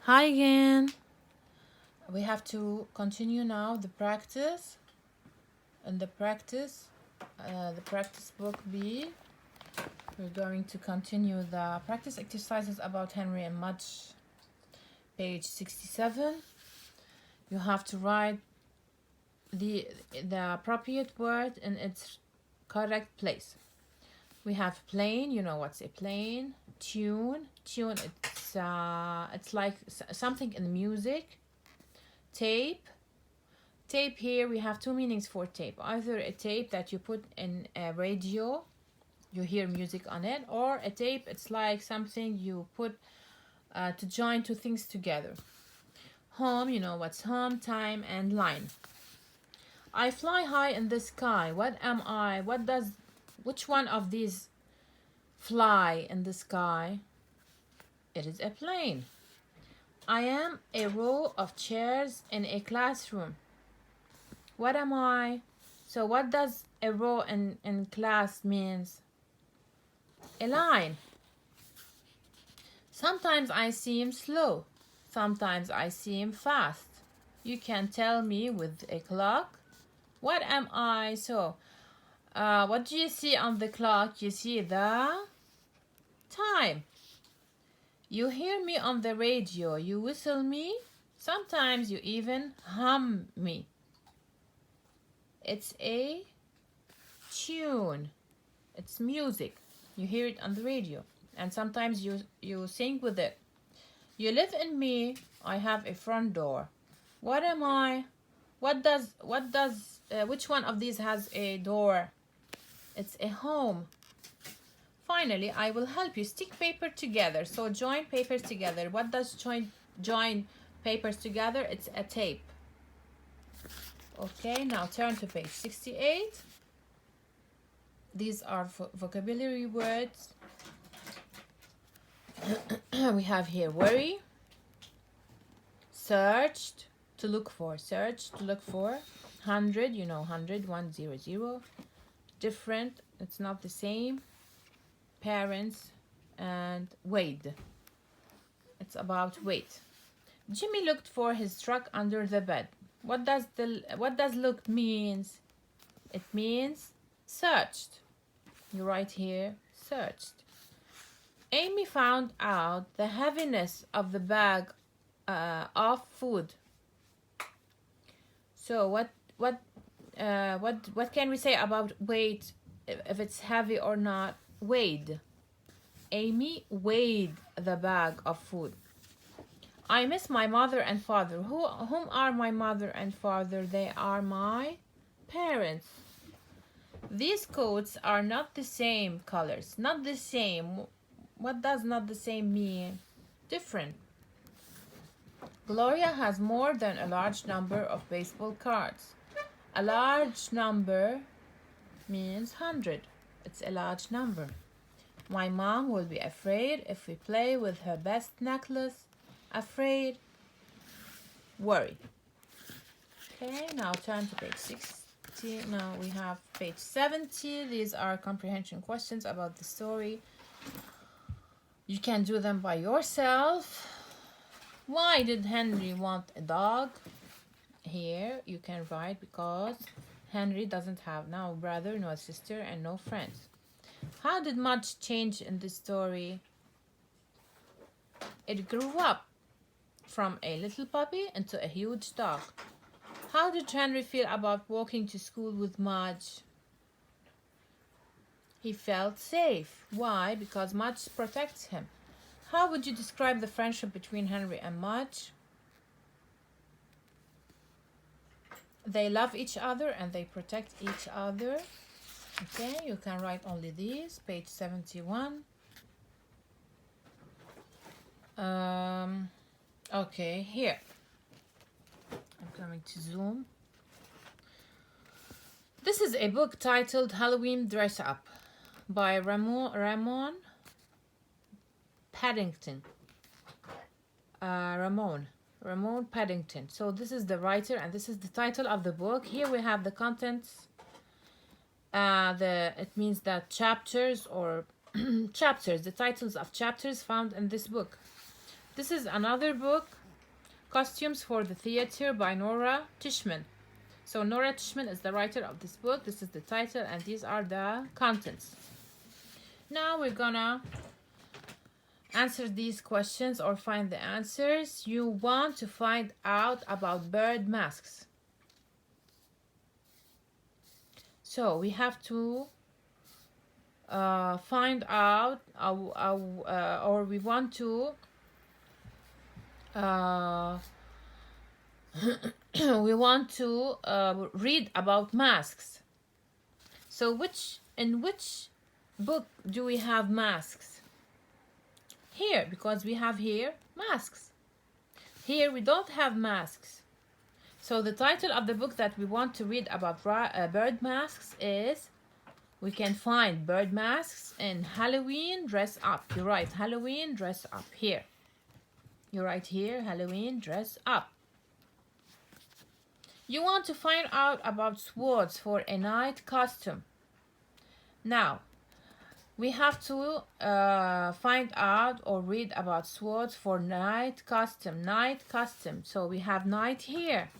Hi again. We have to continue now the practice. And the practice book B, we're going to continue the practice exercises about Henry and Mudge, page 67. You have to write the appropriate word in its correct place. We have plane. You know what's a plane? Tune. It's like something in music. Tape. Tape, here we have two meanings for tape. Either a tape that you put in a radio, you hear music on it, or a tape, it's like something you put to join two things together. Home, you know what's home, time, and line. I fly high in the sky. What am I? Which one of these fly in the sky? It is a plane. I am a row of chairs in a classroom. What am I? So what does a row in class means? A line. Sometimes I seem slow. Sometimes I seem fast. You can tell me with a clock. What am I? So, what do you see on the clock? You see the time. You hear me on the radio. You whistle me. Sometimes you even hum me. It's a tune. It's music. You hear it on the radio. And sometimes you sing with it. You live in me. I have a front door. What am I? Which one of these has a door? It's a home. Finally, I will help you stick paper together. So join papers together. What does join papers together? It's a tape. Okay, now turn to page 68. These are vocabulary words. We have here worry, searched, to look for, hundred, you know, 100, 100, different, it's not the same, parents, and weighed, it's about weight. Jimmy looked for his truck under the bed. What does looked means? It means searched. You write here, searched. Amy found out the heaviness of the bag of food. So what can we say about weight, if it's heavy or not? Weighed. Amy weighed the bag of food. I miss my mother and father. Whom are my mother and father? They are my parents. These coats are not the same colors. Not the same. What does not the same mean? Different. Gloria has more than a large number of baseball cards. A large number means 100. It's a large number. My mom will be afraid if we play with her best necklace. Afraid. Worry. Okay, now turn to page 60. Now we have page 70. These are comprehension questions about the story. You can do them by yourself. Why did Henry want a dog? Here you can write because Henry doesn't have no brother, no sister, and no friends. How did Mudge change in the story? It grew up from a little puppy into a huge dog. How did Henry feel about walking to school with Mudge? He felt safe. Why? Because Mudge protects him. How would you describe the friendship between Henry and Mudge? They love each other and they protect each other. Okay, you can write only these, page 71. Okay, here. I'm going to zoom. This is a book titled Halloween Dress Up by Ramon Paddington. Ramon Paddington. So this is the writer and this is the title of the book. Here we have the contents. It means that chapters or chapters, the titles of chapters found in this book. This is another book, Costumes for the Theater by Nora Tishman. So Nora Tishman is the writer of this book. This is the title and these are the contents. Now we're gonna answer these questions or find the answers. You want to find out about bird masks. So we have to find out or we want to we want to read about masks. So in which book do we have masks? Here, because we have here masks. Here we don't have masks. So the title of the book that we want to read about bird masks is, we can find bird masks in Halloween Dress Up. You write Halloween Dress Up here. You write here Halloween Dress Up. You want to find out about swords for a night costume. Now, we have to find out or read about swords for night costume. Night costume. So we have night here.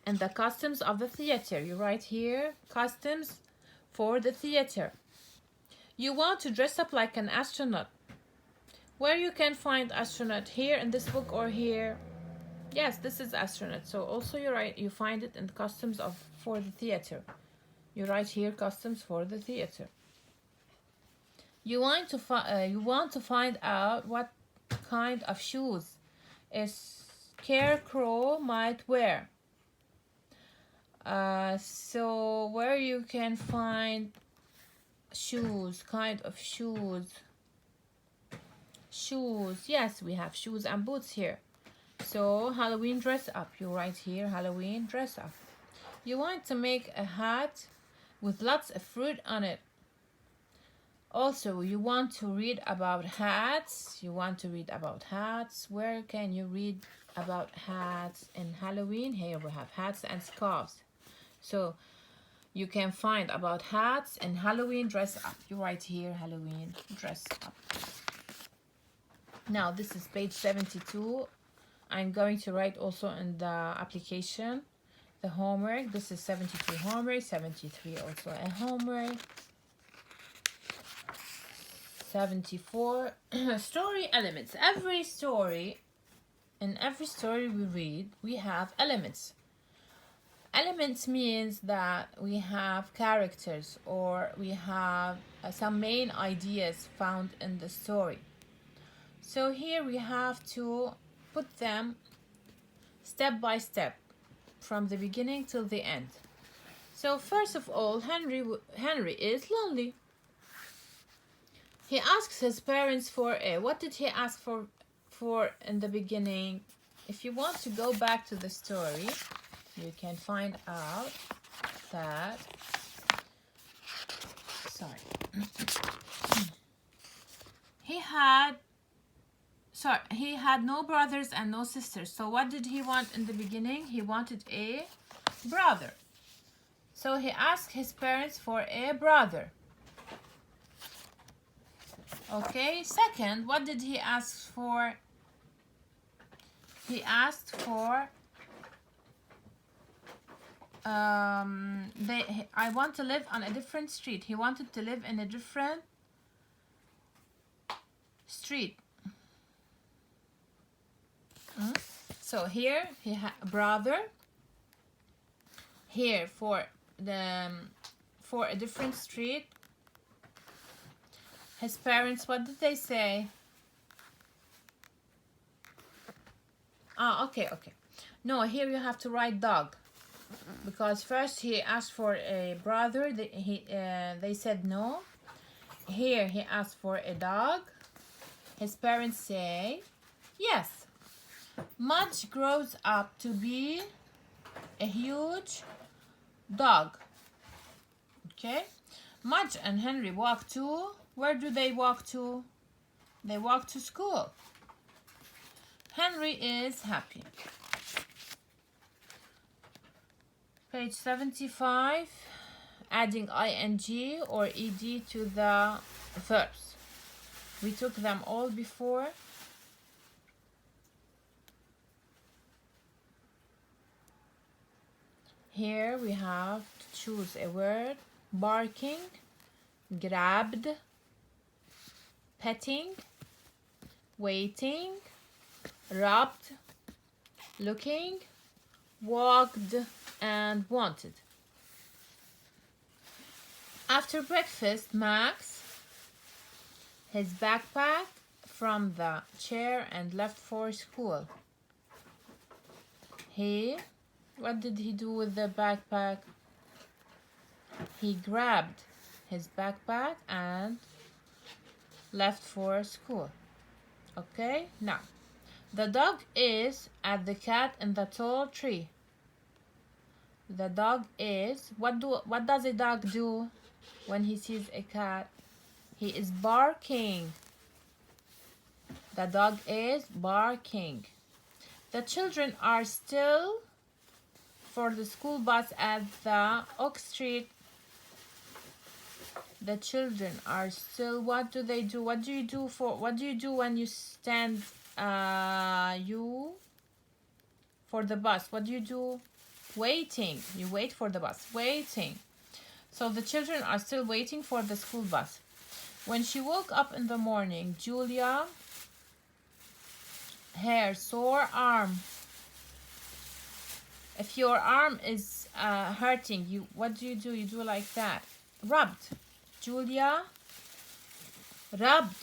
And the costumes of the theater. You write here costumes for the theater. You want to dress up like an astronaut. Where you can find astronaut? Here in this book or here? Yes, this is astronaut. So also you find it in costumes for the theater. You write here costumes for the theater. You want to find out what kind of shoes a scarecrow might wear. So where you can find shoes, kind of shoes. Shoes, yes, we have shoes and boots here. So Halloween Dress Up, you write here Halloween Dress Up. You want to make a hat with lots of fruit on it. Also, you want to read about hats. You want to read about hats. Where can you read about hats in Halloween? Here we have hats and scarves. So you can find about hats in Halloween Dress Up. You write here Halloween Dress Up. Now this is page 72. I'm going to write also in the application the homework. This is 72 homework, 73 also a homework. 74 story elements. In every story we read, we have elements. Elements means that we have characters or we have some main ideas found in the story. So here we have to put them step by step from the beginning till the end. So first of all, Henry is lonely. He asks his parents for a... What did he ask for in the beginning? If you want to go back to the story, you can find out that... He had no brothers and no sisters. So what did he want in the beginning? He wanted a brother. So he asked his parents for a brother. Okay, second, what did he ask for? He asked for I want to live on a different street. He wanted to live in a different street. So here he had brother. Here for a different street. His parents, what did they say? Okay. No, here you have to write dog. Because first he asked for a brother. They said no. Here he asked for a dog. His parents say yes. Mudge grows up to be a huge dog. Okay. Mudge and Henry walk to... Where do they walk to? They walk to school. Henry is happy. Page 75. Adding ing or ed to the verbs. We took them all before. Here we have to choose a word. Barking, grabbed, petting, waiting, rubbed, looking, walked, and wanted. After breakfast, Max his backpack from the chair and left for school. What did he do with the backpack? He grabbed his backpack and left for school. Okay, now the dog is at the cat in the tall tree. The dog is, what does a dog do when he sees a cat? He is barking. The dog is barking. The children are still for the school bus at the Oak Street. The children are still, what do they do? What do you do when you stand for the bus? What do you do? Waiting. You wait for the bus. Waiting. So the children are still waiting for the school bus. When she woke up in the morning, Julia, her sore arm. If your arm is hurting, what do? You do like that. Rubbed. Julia rubbed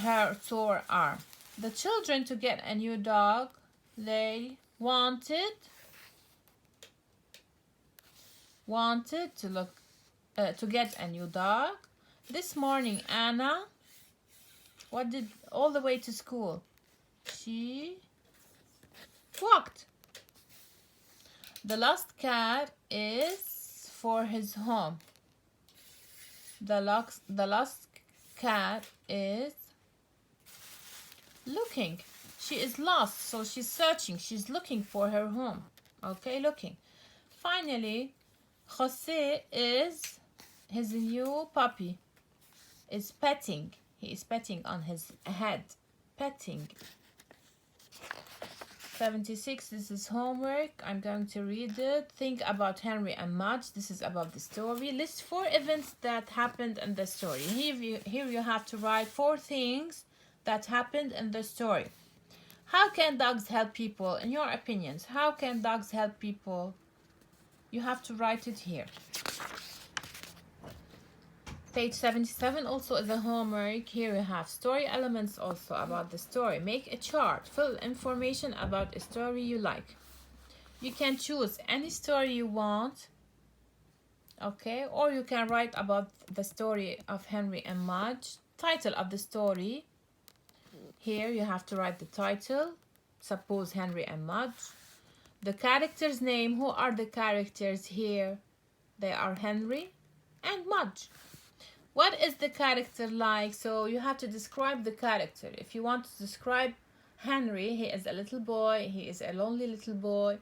her sore arm. The children to get a new dog, they wanted to get a new dog. This morning, Anna, all the way to school? She walked. The lost cat is for his home. The lost cat is looking. She is lost, so she's searching. She's looking for her home. Okay, looking. Finally, Jose is his new puppy. Is petting. He is petting on his head. Petting. 76, this is homework. I'm going to read it. Think about Henry and Mudge. This is about the story. List 4 events that happened in the story. Here you have to write 4 things that happened in the story. How can dogs help people? In your opinions, how can dogs help people? You have to write it here. Page 77 also is a homework. Here you have story elements also about the story. Make a chart. Fill information about a story you like. You can choose any story you want. Okay, or you can write about the story of Henry and Mudge. Title of the story. Here you have to write the title. Suppose Henry and Mudge. The character's name. Who are the characters here? They are Henry and Mudge. What is the character like? So you have to describe the character. If you want to describe Henry, he is a little boy. He is a lonely little boy.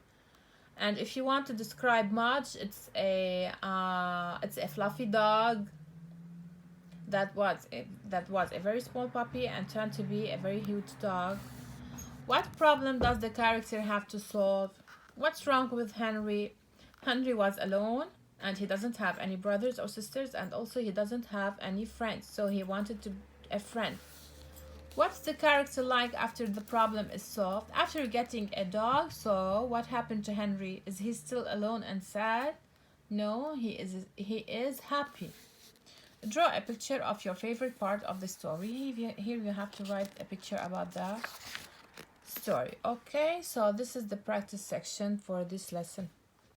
And if you want to describe Mudge, it's a fluffy dog that was a very small puppy and turned to be a very huge dog. What problem does the character have to solve? What's wrong with Henry? Henry was alone. And he doesn't have any brothers or sisters, and also he doesn't have any friends, so he wanted a friend. What's the character like after the problem is solved? After getting a dog, so what happened to Henry? Is he still alone and sad? No, he is happy. Draw a picture of your favorite part of the story. Here you have to write a picture about the story. Okay, so this is the practice section for this lesson.